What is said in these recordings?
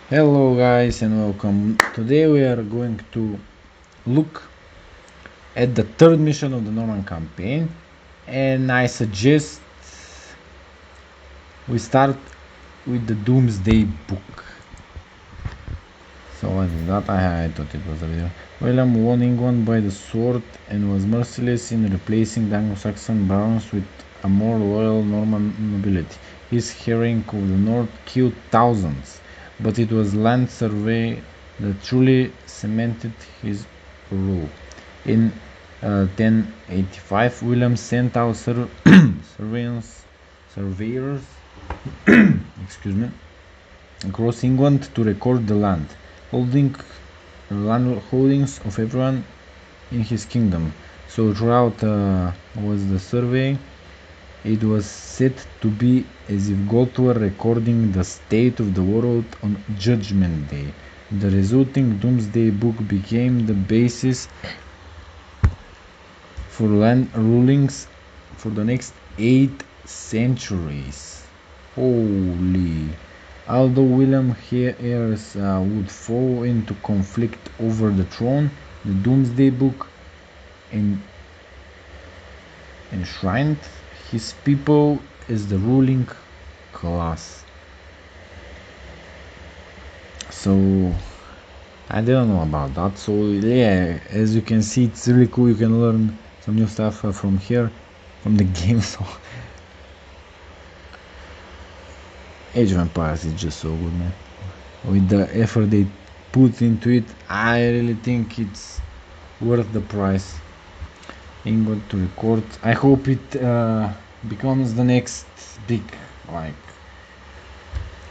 Hello guys and welcome. Today we are going to look at the third mission of the Norman campaign, and I suggest we start with the Doomsday Book. So what is that? I thought it was a video. William won England by the sword and was merciless in replacing the Anglo-Saxon barons with a more loyal Norman nobility. His harrying of the north killed thousands, but it was land survey that truly cemented his rule. In 1085, William sent out surveyors excuse me, across England to record the land holdings of everyone in his kingdom. So throughout was the survey, it was said to be as if God were recording the state of the world on Judgment Day. The resulting Doomsday Book became the basis for land rulings for the next 8 centuries. Holy! Although William's heirs would fall into conflict over the throne, the Doomsday Book enshrined his people as the ruling class. So I don't know about that. So yeah, as you can see, it's really cool. You can learn some new stuff from here, from the game. So Age of Empires is just so good, man. With the effort they put into it, I really think it's worth the price. England to record. I hope it becomes the next big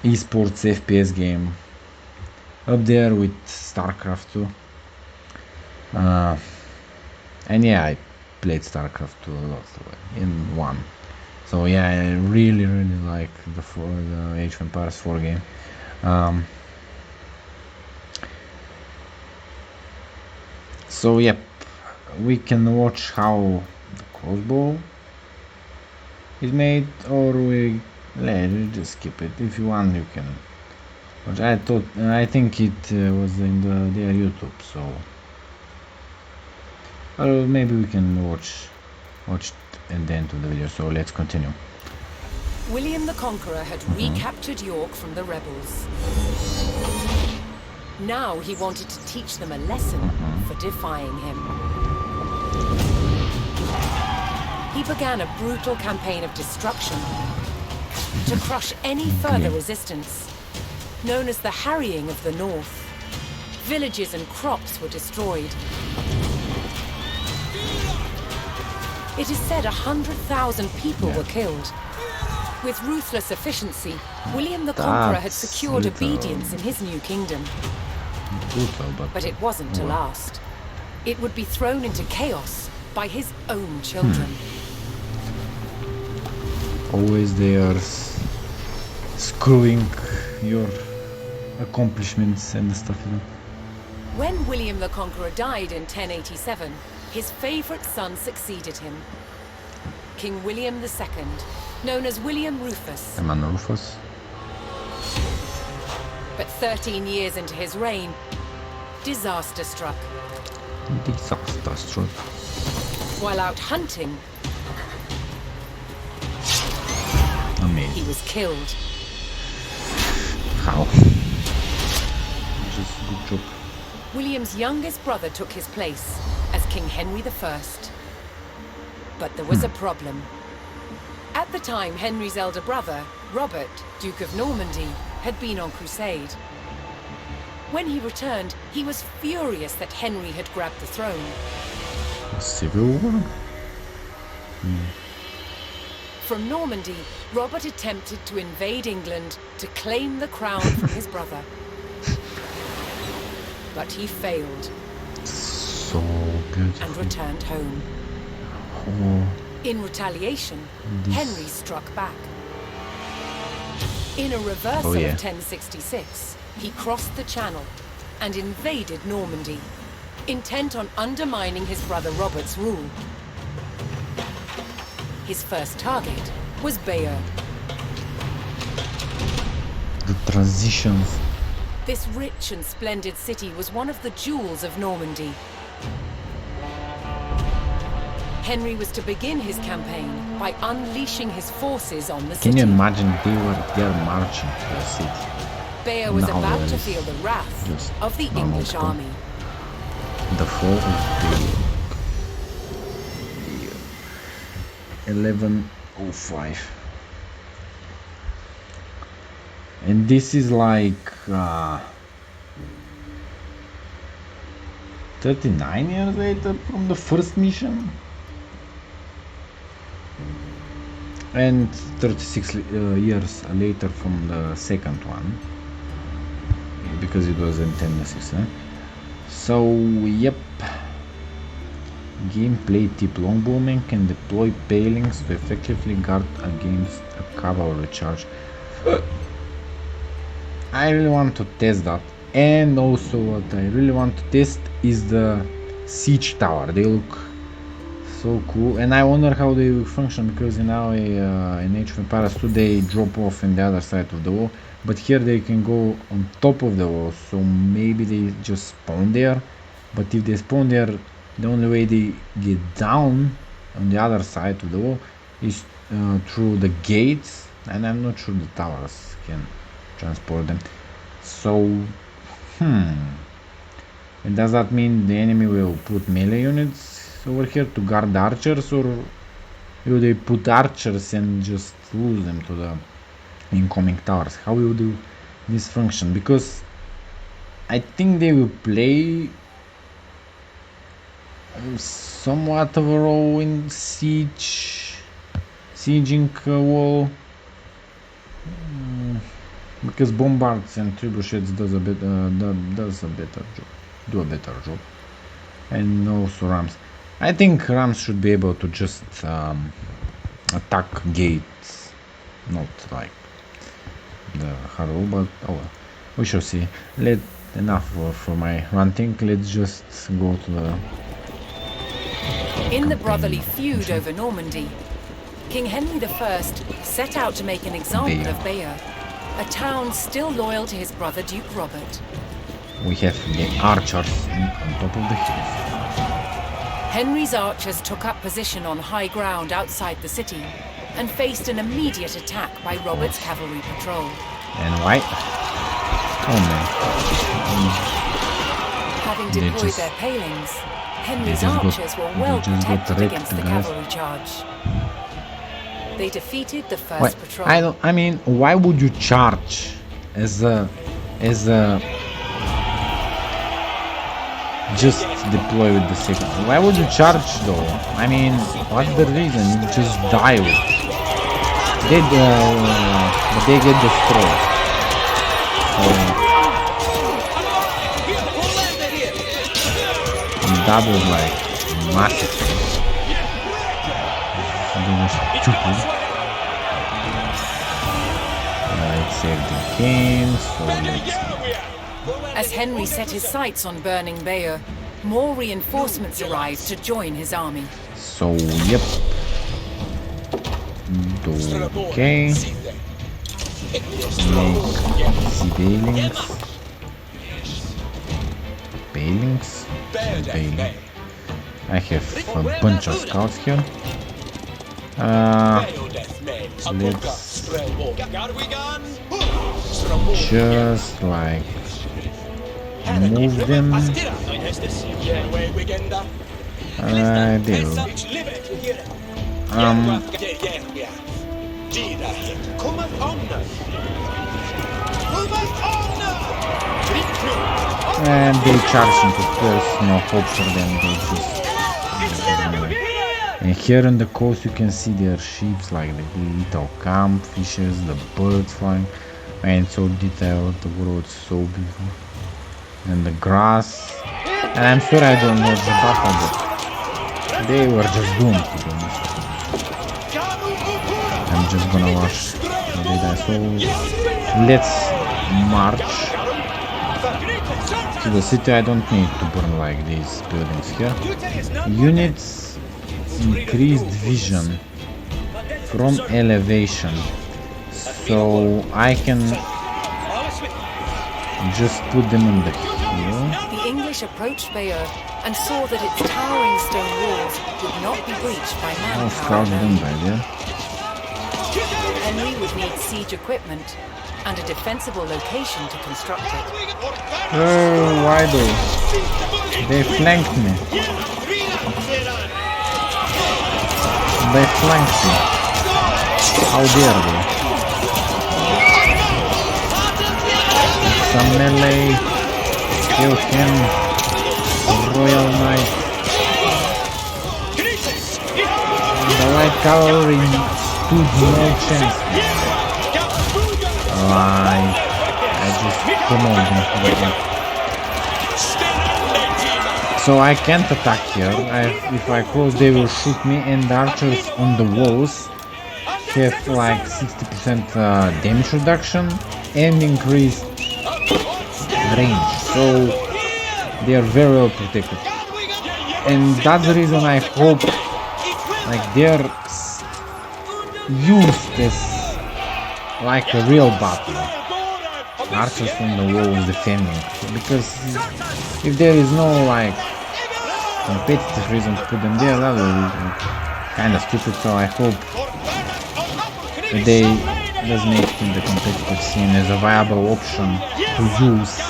esports FPS game, up there with StarCraft 2. And yeah, I played StarCraft 2 a lot in 1. So yeah, I really like the Age of Empires 4 game. So yep, we can watch how the crossbow is made, or let's just skip it. If you want, you can watch. I think it was in their YouTube, so maybe we can watch at the end of the video. So let's continue. William the Conqueror had recaptured York from the rebels. Now he wanted to teach them a lesson for defying him. He began a brutal campaign of destruction to crush any further resistance, known as the Harrying of the North. Villages and crops were destroyed. It is said 100,000 people were killed. With ruthless efficiency, William the Conqueror had secured obedience in his new kingdom. But it wasn't to last. It would be thrown into chaos by his own children. Always they are screwing your accomplishments and stuff. When William the Conqueror died in 1087, his favorite son succeeded him. King William II, known as William Rufus. Rufus. But 13 years into his reign, disaster struck. While out hunting, he was killed. How? Just good job. William's youngest brother took his place as King Henry I. But there was a problem. At the time, Henry's elder brother, Robert, Duke of Normandy, had been on crusade. When he returned, he was furious that Henry had grabbed the throne. Civil War? From Normandy, Robert attempted to invade England to claim the crown from his brother. But he failed. So good. And returned home. In retaliation, Henry struck back. In a reversal of 1066, he crossed the Channel and invaded Normandy, intent on undermining his brother Robert's rule. His first target was Bayeux. The transitions This rich and splendid city was one of the jewels of Normandy. Henry was to begin his campaign by unleashing his forces on the city. Can you imagine they were there marching to the city? Bayeux was about to Nowadays, feel the wrath just of the normal English people. army. The fall of Bayeux. 1105. And this is like 39 years later from the first mission, and 36 years later from the second one, because it was in 1006. So yep. Gameplay tip: longbowmen can deploy palings to effectively guard against a cavalry charge. I really want to test that, and also what I really want to test is the siege tower. They look so cool, and I wonder how they will function, because in Age of Empires 2 they drop off in the other side of the wall, but here they can go on top of the wall, so maybe they just spawn there. But if they spawn there, the only way they get down on the other side of the wall is through the gates, and I'm not sure the towers can transport them. So, and does that mean the enemy will put melee units over here to guard the archers, or will they put archers and just lose them to the incoming towers? How will this function? Because I think they will play somewhat of a role in sieging a wall, because bombards and trebuchets do a better job, and also rams. I think rams should be able to just attack gates, not like the harrow, but oh well, we shall see. Enough for my ranting. Let's just go to the In the brotherly feud over Normandy, King Henry I set out to make an example of Bayeux, a town still loyal to his brother Duke Robert. We have the archers on top of the hills. Henry's archers took up position on high ground outside the city and faced an immediate attack by Robert's cavalry patrol. And why? Oh man. Having deployed their palings, Henry's archers were well protected against the cavalry charge. They defeated the first patrol. I mean, why would you charge as a just deploy with the second? Why would you charge though? I mean, what's the reason? You just die with it. But they get destroyed. That was like massive. They were stupid. Let's save the game, so let's see. As Henry set his sights on burning Bayeux, more reinforcements arrived to join his army. So, yep. Okay. Make palings. Paling. I have a bunch of scouts here. Let's just like move them. There. And they charge into there's no hope for them, they just and here on the coast you can see their ships, like the little camp fishes, the birds flying, and so detailed, the world is so beautiful, and the grass. And I'm sure I don't know the battle, but they were just doomed to be honest. I'm just gonna watch the data. So let's march to the city. I don't need to burn like these buildings here. Units increased vision from elevation, so I can Just put them on the hill. The English approached Bayeux and saw that its towering stone walls would not be breached by Oh, scout manpower. them by there. Henry would need siege equipment and a defensible location to construct it. Oh, why though? They flanked me. They flanked me. How dare they? Some melee. Kill him. Royal Knight. The light cavalry stood no chance. I just pummeled him. So I can't attack here. If I close, they will shoot me, and the archers on the walls have like 60% damage reduction and increased range. So they are very well protected, and that's the reason I hope like they're used as like a real battle. Archers from the walls defending, because if there is no like competitive reason to put them there, that will be kind of stupid. So I hope that they does make the competitive scene as a viable option to use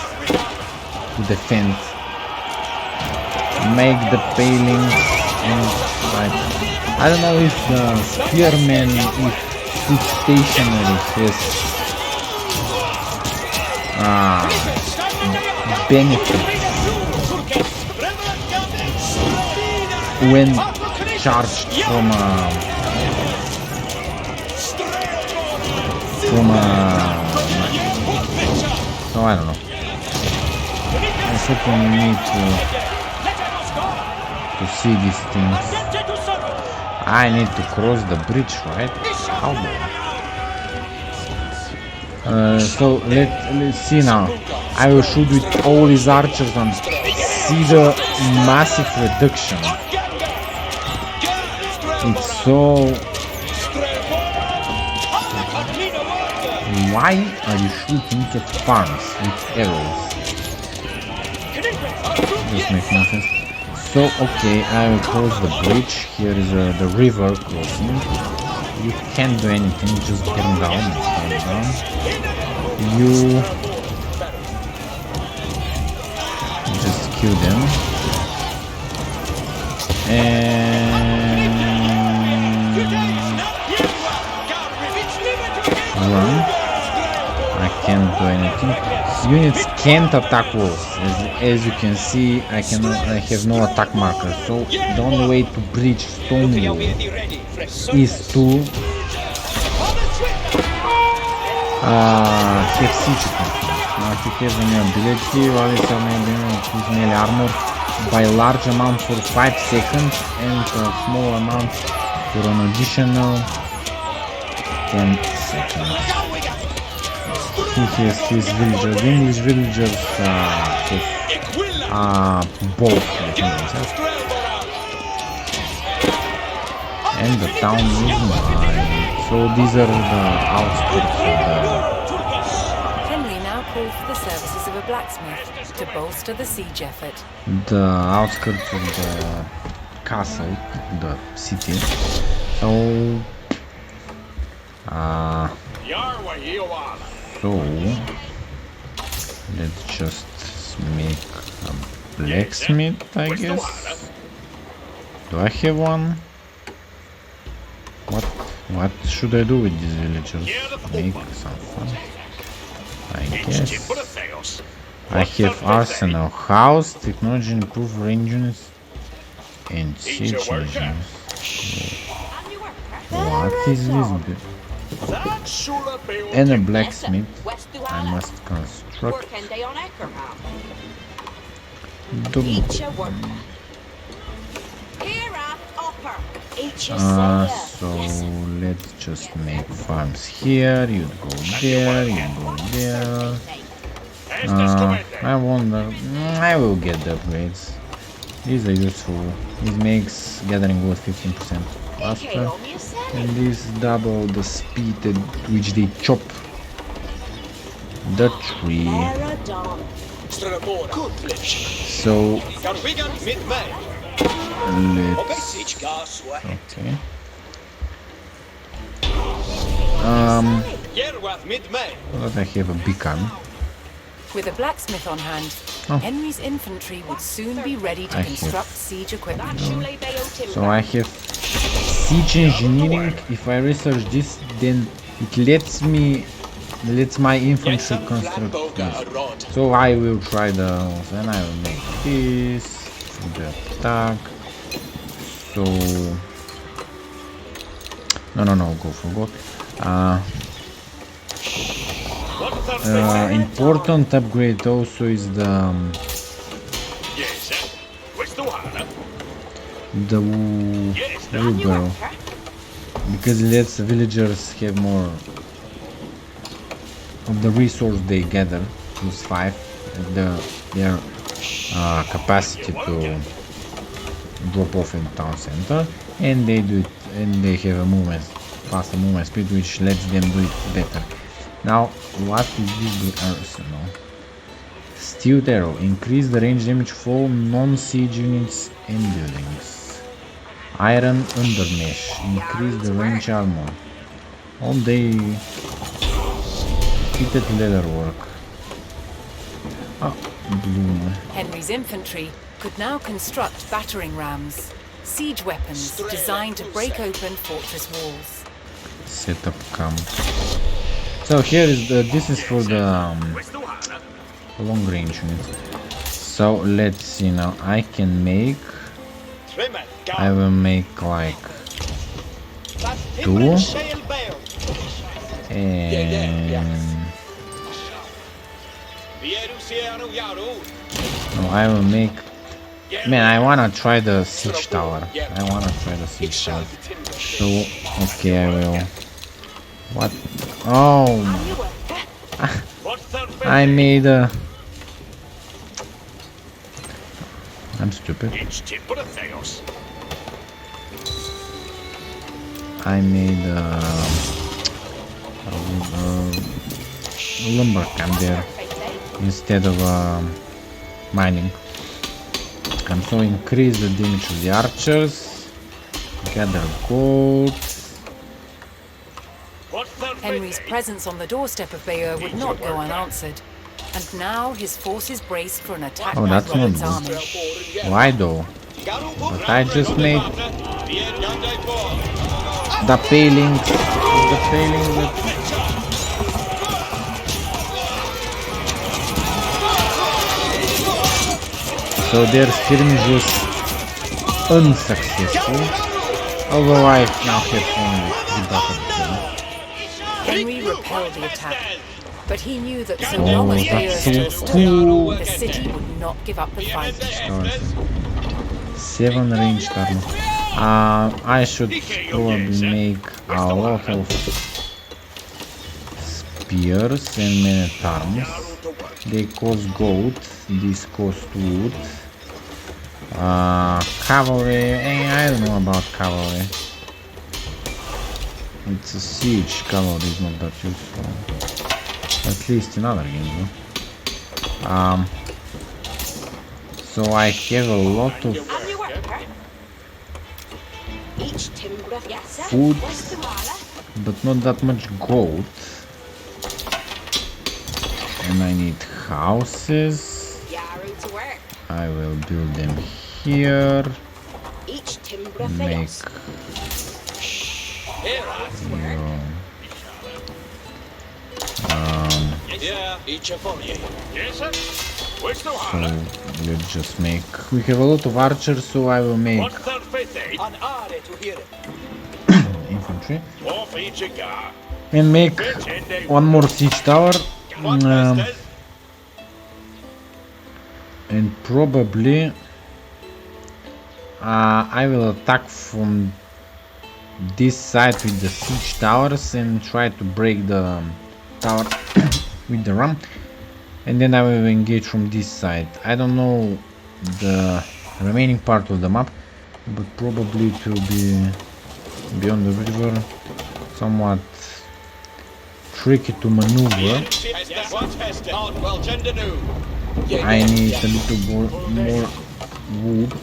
to defend, make the palings, and like I don't know if the spearmen, if it's stationary, has benefits when charged from a so I don't know. I certainly need to see these things. I need to cross the bridge, right? How long? So let's see now. I will shoot with all these archers and see the massive reduction. It's so... Why are you shooting at farms with arrows? This makes no sense. So okay, I will cross the bridge. Here is the river crossing. You can't do anything, just burn down. You just kill them and run. I can't do anything. Units can't attack walls. As you can see, I have no attack marker. So the only way to breach stone wall is to have siege equipment. Now he has an ability while he's melee armor by large amount for 5 seconds and a small amount for an additional 10 seconds. He has his villagers. The English villagers have both weapons. And the town is mine. So these are the outskirts of Henry now called for the services of a blacksmith to bolster the siege effort. the outskirts of the castle, the city. So let's just make a blacksmith, I guess. Do I have one? What should I do with these villagers? Make some fun, I guess. I have arsenal, house, technology, improve range units, and siege engines. What is this? And a blacksmith. I must construct. So let's just make farms here. You go there, you go there. I wonder. I will get the upgrades. These are useful. This makes gathering wood 15% faster, and this double the speed at which they chop the tree. So let's okay. But I have a beacon. With a blacksmith on hand, Henry's infantry would soon be ready to construct siege equipment. So I have siege engineering. If I research this, then it lets my infantry construct this. So I will try those, and I will make this for the attack. So no, go forgot. Important upgrade also is the wheelbarrow, because it lets the villagers have more of the resource they gather, plus 5, their capacity to drop off in town center, and they do it, and they have a faster movement speed, which lets them do it better. Now, what is this arsenal? Steel arrow, increase the range damage for non-siege units and buildings. Iron undermesh, increase the range armor. All day fitted leather work. Bloom. Henry's infantry could now construct battering rams, siege weapons designed to break open fortress walls. Setup camp. So here is this is for the long range units. So let's see now. I will make like 2, and no, I will make. Man, I wanna try the siege tower. So okay, I will. What? Oh, I made a. I'm stupid. I made a lumber camp there instead of mining. And so increase the damage of the archers. Gather gold. Henry's presence on the doorstep of Bayeux would not go unanswered, and now his forces braced for an attack by That's not Robert's good. army. Why though? But I just made the palings. So their skirmish was unsuccessful, although I now have only the buffer. Henry repelled the attack, but he knew that so long as Bayeux still stood, the city would not give up the fight. 7 ranged armor. I should probably make a lot of spears and men-at-arms. They cost gold, this cost wood. Cavalry, I don't know about cavalry. It's a siege, cavalry is not that useful. At least in other games, no? So I have a lot of food, but not that much gold. And I need houses. I will build them here. Make so let's just make. We have a lot of archers, so I will make infantry and make one more siege tower. And probably I will attack from this side with the siege towers and try to break the tower with the ram, and then I will engage from this side. I don't know the remaining part of the map, but probably it will be beyond the river, somewhat tricky to maneuver. I need a little more wood.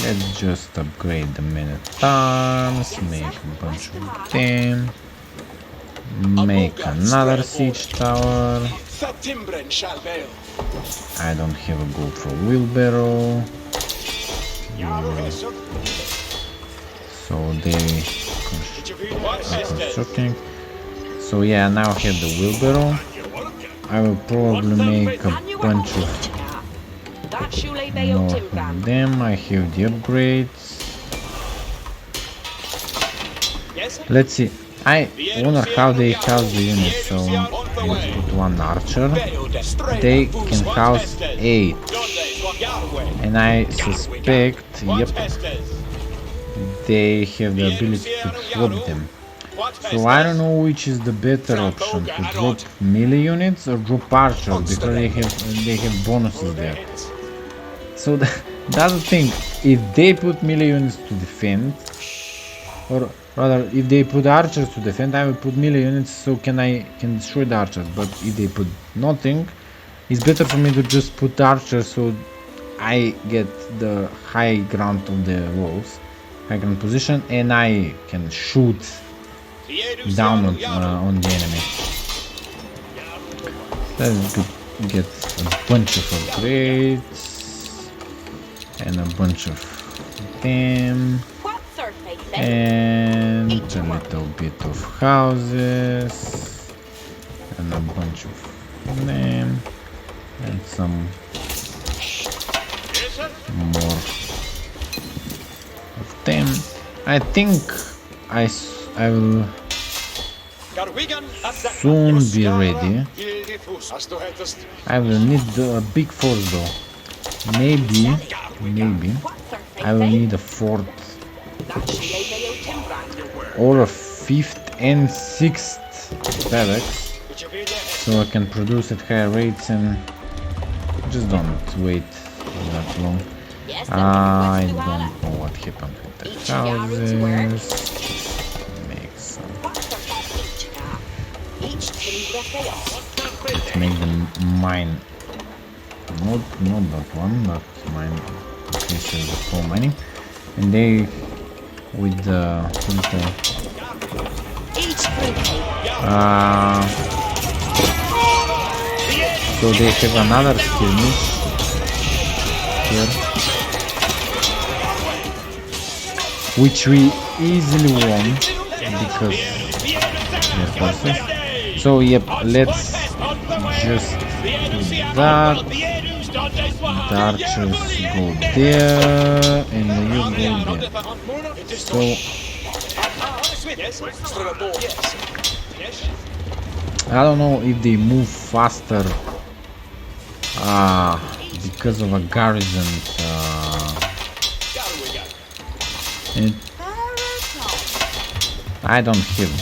Let's just upgrade the men-at-arms, make a bunch of them, make another siege tower. I don't have a gold for wheelbarrow. So they are constructing. So yeah, now I have the wheelbarrow. I will probably make a bunch of more of them. I have the upgrades. Let's see. I wonder how they house the units. So let's put one archer. They can house 8. And I suspect, yep, they have the ability to drop them. So I don't know which is the better option, to drop melee units or drop archers, because they have bonuses there. So that's the thing. If they put melee units to defend, or rather, if they put archers to defend, I will put melee units so I can destroy the archers. But if they put nothing, it's better for me to just put archers so I get the high ground of the walls, high ground position, and I can shoot down on the enemy. Let's get a bunch of upgrades and a bunch of them, and a little bit of houses and a bunch of them, and some more of them. I think I will soon be ready. I will need a big force though. Maybe I will need a 4th or a 5th and 6th barracks, so I can produce at higher rates and just don't wait that long. I don't know what happened with the houses. Make some. Let's make them mine. Not that one, but mine increases the coal mining. And they with the so they have another skirmish here, which we easily won because they're forces. So yep, let's just do that. The archers go there and you go there. So I don't know if they move faster because of a garrison. And I don't have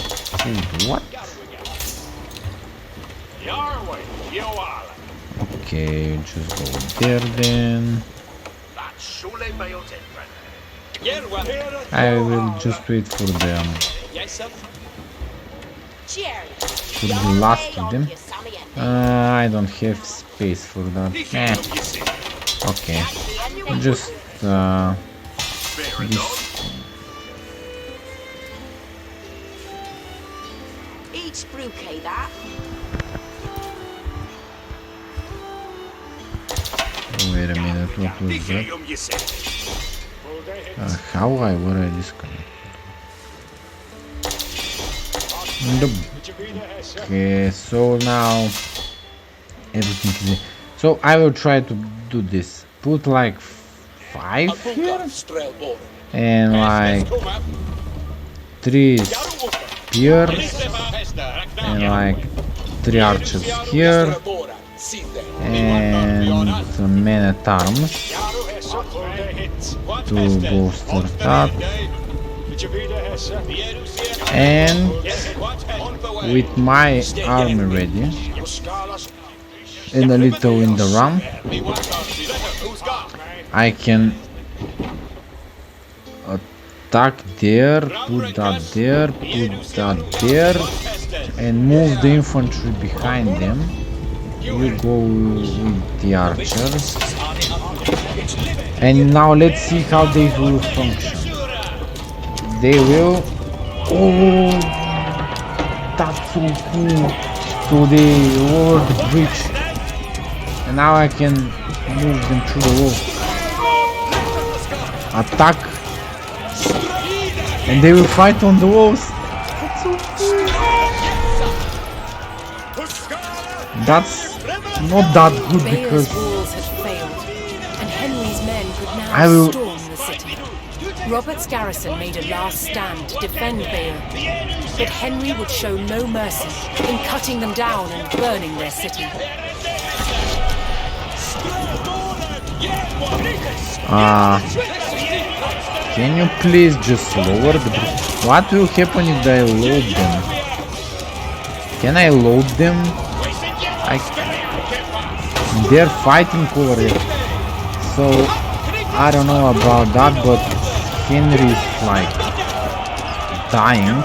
food. What? Okay, just go there then. I will just wait for them. For the last of them. I don't have space for that. Okay, just this. Wait a minute, what was that? How were I disconnected? Okay, so now everything is. So I will try to do this. Put like 5 here and like 3 spears and like 3 archers here and some men-at-arms to bolster that, and with my army ready and a little in the ram, attack there, put that there, put that there, and move the infantry behind them. You go with the archers. And now let's see how they will function. They will... Oh, that's so cool. So they lower the bridge. And now I can move them through the wall. Attack. And they will fight on the walls. That's so cool. That's not that good because walls had failed, and Henry's men could now I will... storm the city. Robert's garrison made a last stand to defend Bayeux, but Henry would show no mercy in cutting them down and burning their city. Can you please just lower the bridge? What will happen if I load them? Can I load them? They're fighting over it. So I don't know about that, but Henry is like dying.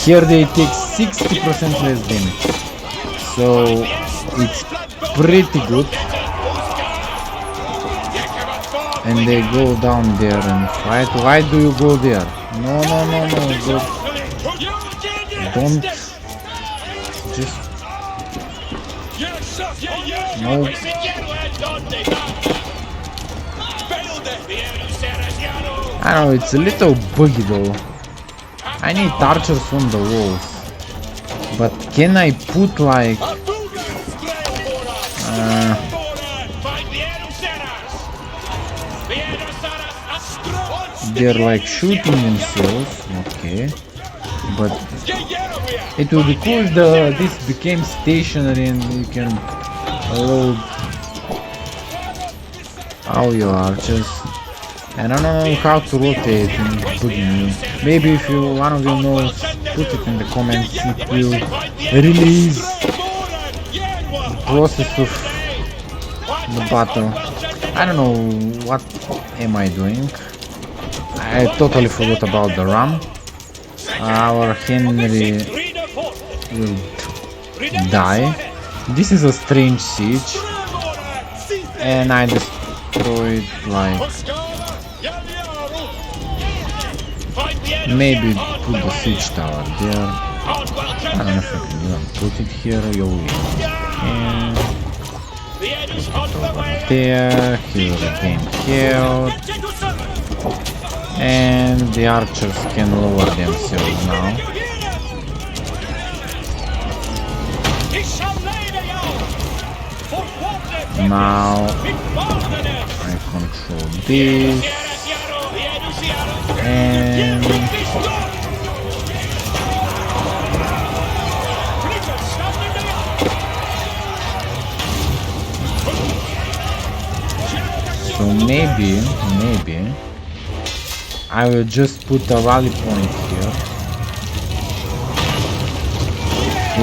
Here they take 60% less damage, so it's pretty good. And they go down there and fight. Why do you go there? No, don't. Just... No. I don't know, it's a little buggy though. I need archers on the walls. But can I put like... they're like shooting themselves, okay. But it would be cool if this became stationary and you can load all your archers. And I don't know how to rotate in Boogie. Maybe if one of you knows, put it in the comments. It will release the process of the battle. I don't know what am I doing. I totally forgot about the ram. Our Henry will die. This is a strange siege, and I destroyed like... maybe put the siege tower there. I don't know if I can even put it here. And put it over there. He will regain health. And the archers can lower themselves now. Now I control this. And so maybe I will just put a rally point here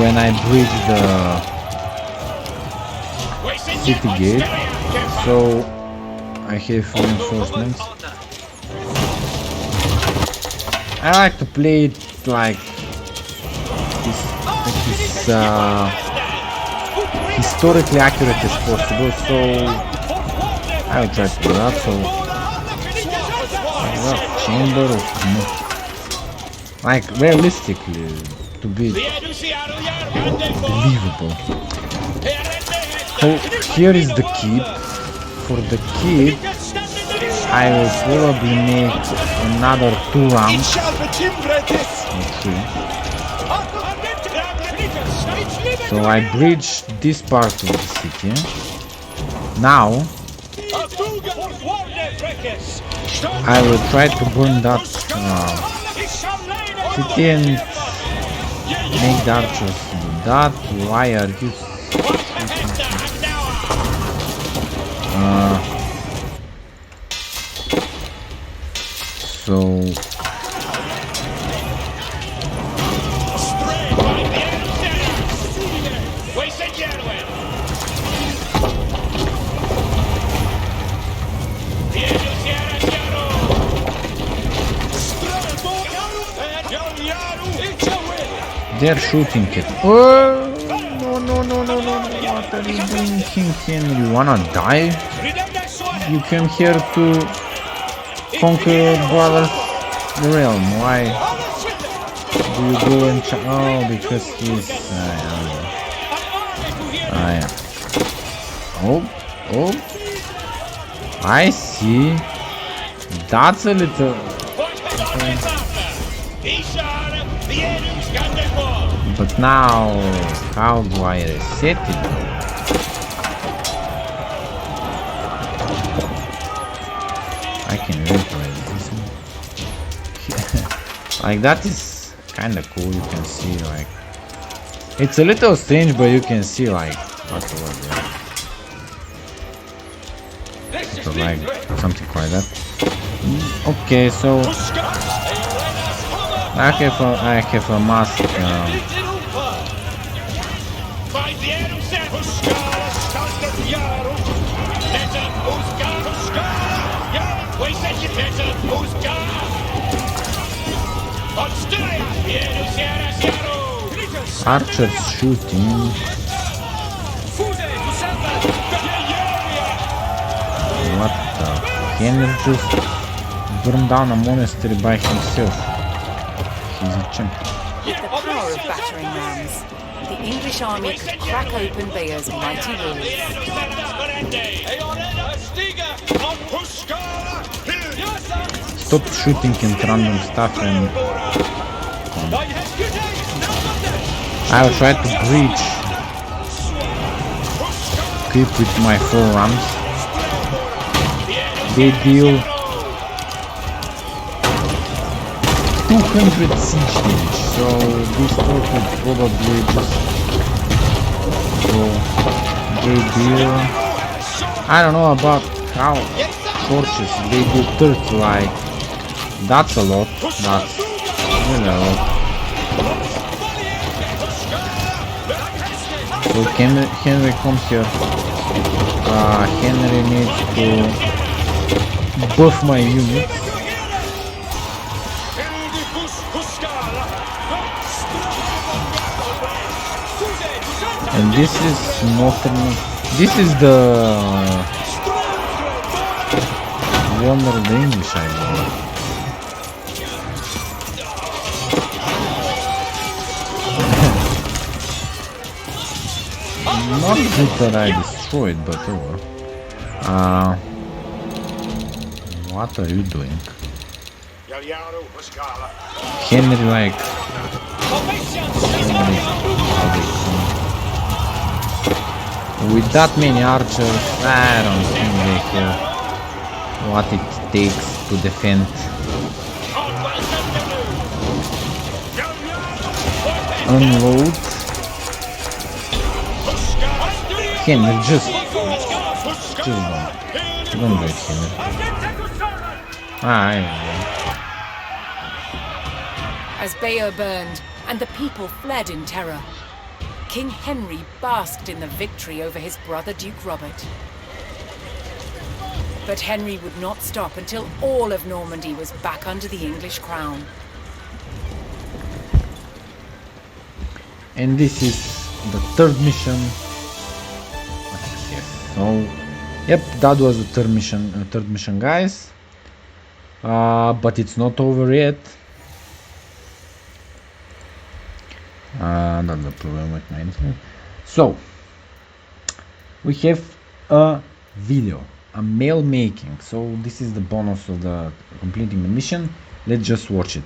when I bridge the city gate, so I have reinforcements. I like to play it like this historically accurate as possible, so I will try to do that. So chamber of like realistically to be believable. So here is the keep. For the keep I will probably make another 2 rounds. Okay. So I bridged this part of the city. Now I will try to burn that city and make the archers do that. Why are you so They're shooting it. Oh, no. What are you doing, King Henry? You wanna die? You came here to conquer your brother's realm. Why do you go and oh, because he's yeah. Oh, I see. That's a little but now how do I reset it though? I can replay this. Like that is kinda cool. You can see like it's a little strange, but you can see like what was it? So like something like that. Okay, so I have a mask. Archers shooting. What the? Henry just burned down a monastery by himself. He's a champ. With the power of battering rams, the English army could crack open Bayeux's mighty walls. Stop shooting and random stuff and I'll try to breach. Keep with my 4 rams. They deal 200 siege damage, so this torch would probably just go great deal. I don't know about how torches, they do 30, like that's a lot, that's really a lot. So Henry come here. Henry needs to buff my units. And this is northern. This is the wonder of the English, I believe. Not good that I destroyed, but over. What are you doing? Henry, like. With that many archers, I don't think they have what it takes to defend. Unload. Henry, just don't do it, Henry. As Bayeux burned and the people fled in terror, King Henry basked in the victory over his brother Duke Robert. But Henry would not stop until all of Normandy was back under the English crown. And this is the third mission. So, yep, that was the third mission, guys. But it's not over yet. That's the problem with my internet. So, we have a video, a mail making. So this is the bonus of the completing the mission. Let's just watch it.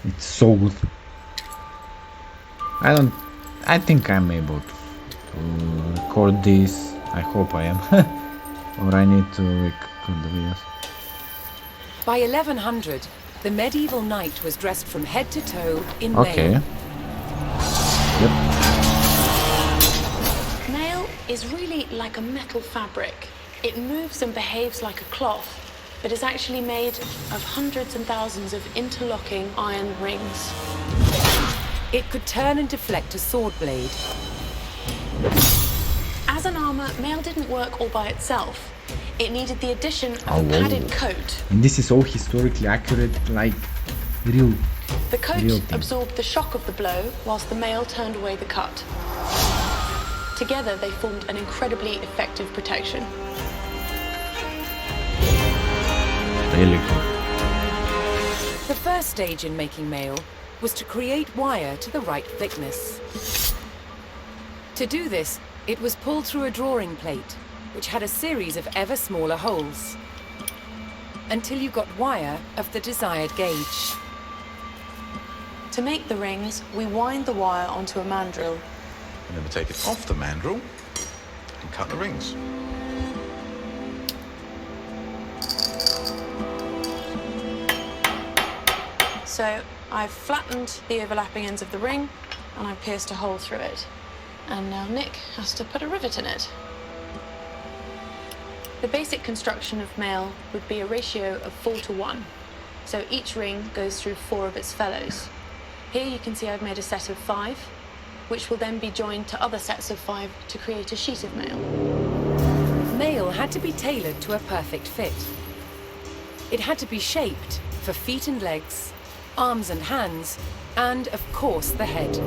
It's so good. I think I'm able to record this. I hope I am. Or I need to record the videos. By 1100, the medieval knight was dressed from head to toe in Okay. mail. Yep. Mail is really like a metal fabric. It moves and behaves like a cloth, but is actually made of hundreds and thousands of interlocking iron rings. It could turn and deflect a sword blade. As an armor, mail didn't work all by itself. It needed the addition of a padded coat. And this is all historically accurate, like real The coat Guilty. absorbed the shock of the blow whilst the mail turned away the cut. Together, they formed an incredibly effective protection. Really good. The first stage in making mail was to create wire to the right thickness. To do this, it was pulled through a drawing plate, which had a series of ever smaller holes, until you got wire of the desired gauge. To make the rings, we wind the wire onto a mandrel. And then we take it off the mandrel and cut the rings. So I've flattened the overlapping ends of the ring and I've pierced a hole through it. And now Nick has to put a rivet in it. The basic construction of mail would be a ratio of 4:1. So each ring goes through 4 of its fellows. Here you can see I've made a set of 5, which will then be joined to other sets of 5 to create a sheet of mail. Mail had to be tailored to a perfect fit. It had to be shaped for feet and legs, arms and hands, and of course the head.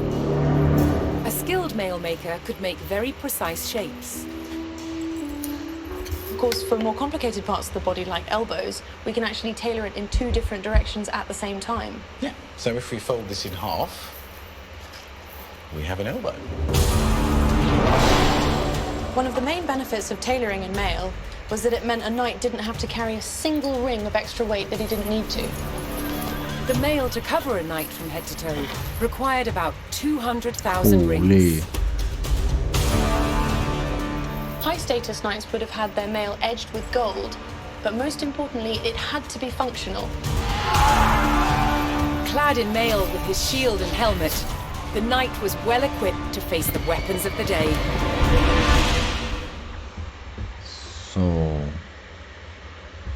A skilled mail maker could make very precise shapes. Of course, for more complicated parts of the body like elbows, we can actually tailor it in 2 different directions at the same time. Yeah. So if we fold this in half, we have an elbow. One of the main benefits of tailoring in mail was that it meant a knight didn't have to carry a single ring of extra weight that he didn't need to. The mail to cover a knight from head to toe required about 200,000 Holy. rings. High-status knights would have had their mail edged with gold, but most importantly, it had to be functional. Clad in mail with his shield and helmet, the knight was well equipped to face the weapons of the day. So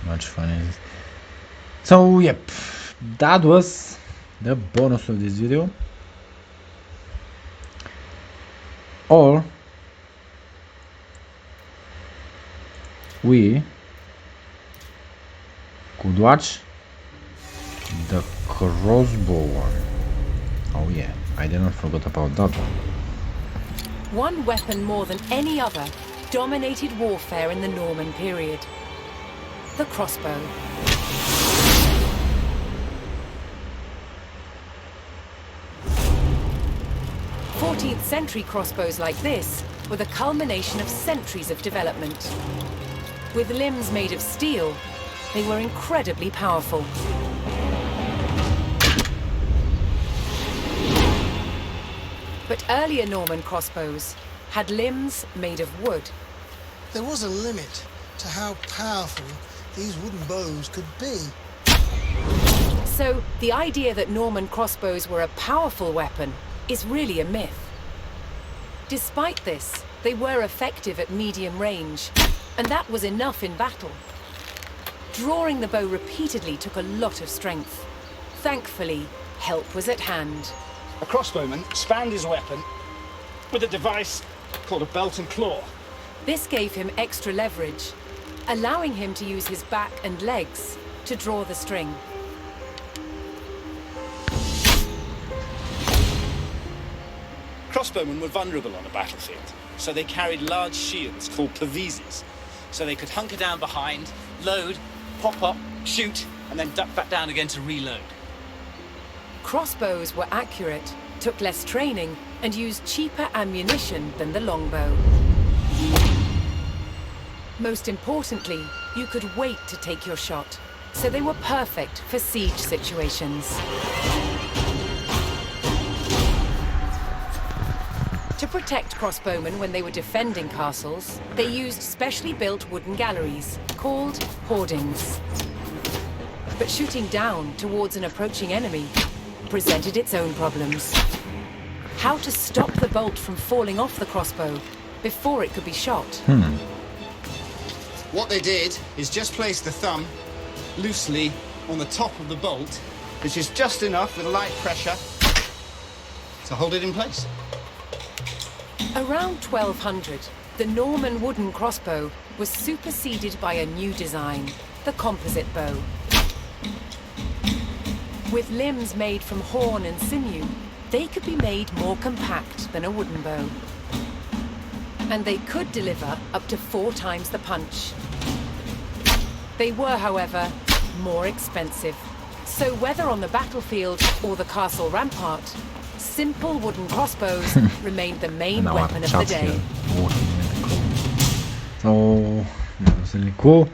much fun is it? So yep, that was the bonus of this video. Or we could watch the crossbow one. Oh yeah, I didn't forget about that one. One weapon more than any other dominated warfare in the Norman period: the crossbow. 14th century crossbows like this were the culmination of centuries of development. With limbs made of steel, they were incredibly powerful. But earlier Norman crossbows had limbs made of wood. There was a limit to how powerful these wooden bows could be. So the idea that Norman crossbows were a powerful weapon is really a myth. Despite this, they were effective at medium range, and that was enough in battle. Drawing the bow repeatedly took a lot of strength. Thankfully, help was at hand. A crossbowman spanned his weapon with a device called a belt and claw. This gave him extra leverage, allowing him to use his back and legs to draw the string. Crossbowmen were vulnerable on a battlefield, so they carried large shields called pavises, so they could hunker down behind, load, pop up, shoot, and then duck back down again to reload. Crossbows were accurate, took less training, and used cheaper ammunition than the longbow. Most importantly, you could wait to take your shot, so they were perfect for siege situations. To protect crossbowmen when they were defending castles, they used specially built wooden galleries, called hoardings. But shooting down towards an approaching enemy presented its own problems. How to stop the bolt from falling off the crossbow before it could be shot? What they did is just place the thumb loosely on the top of the bolt, which is just enough with light pressure to hold it in place. Around 1200, the Norman wooden crossbow was superseded by a new design, the composite bow. With limbs made from horn and sinew, they could be made more compact than a wooden bow. And they could deliver up to 4 times the punch. They were, however, more expensive. So whether on the battlefield or the castle rampart, simple wooden crossbows remained the main weapon of the day. So that was really cool.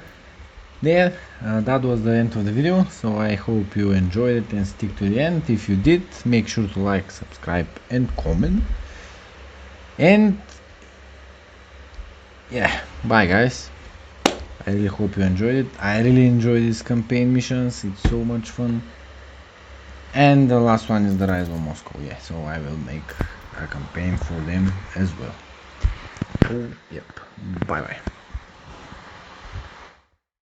There, that was the end of the video, so I hope you enjoyed it and stick to the end. If you did, make sure to like, subscribe and comment. And yeah, bye guys. I really hope you enjoyed it. I really enjoy these campaign missions, it's so much fun. And the last one is the Rise of Moscow, yeah, so I will make a campaign for them as well. So, yep, bye bye.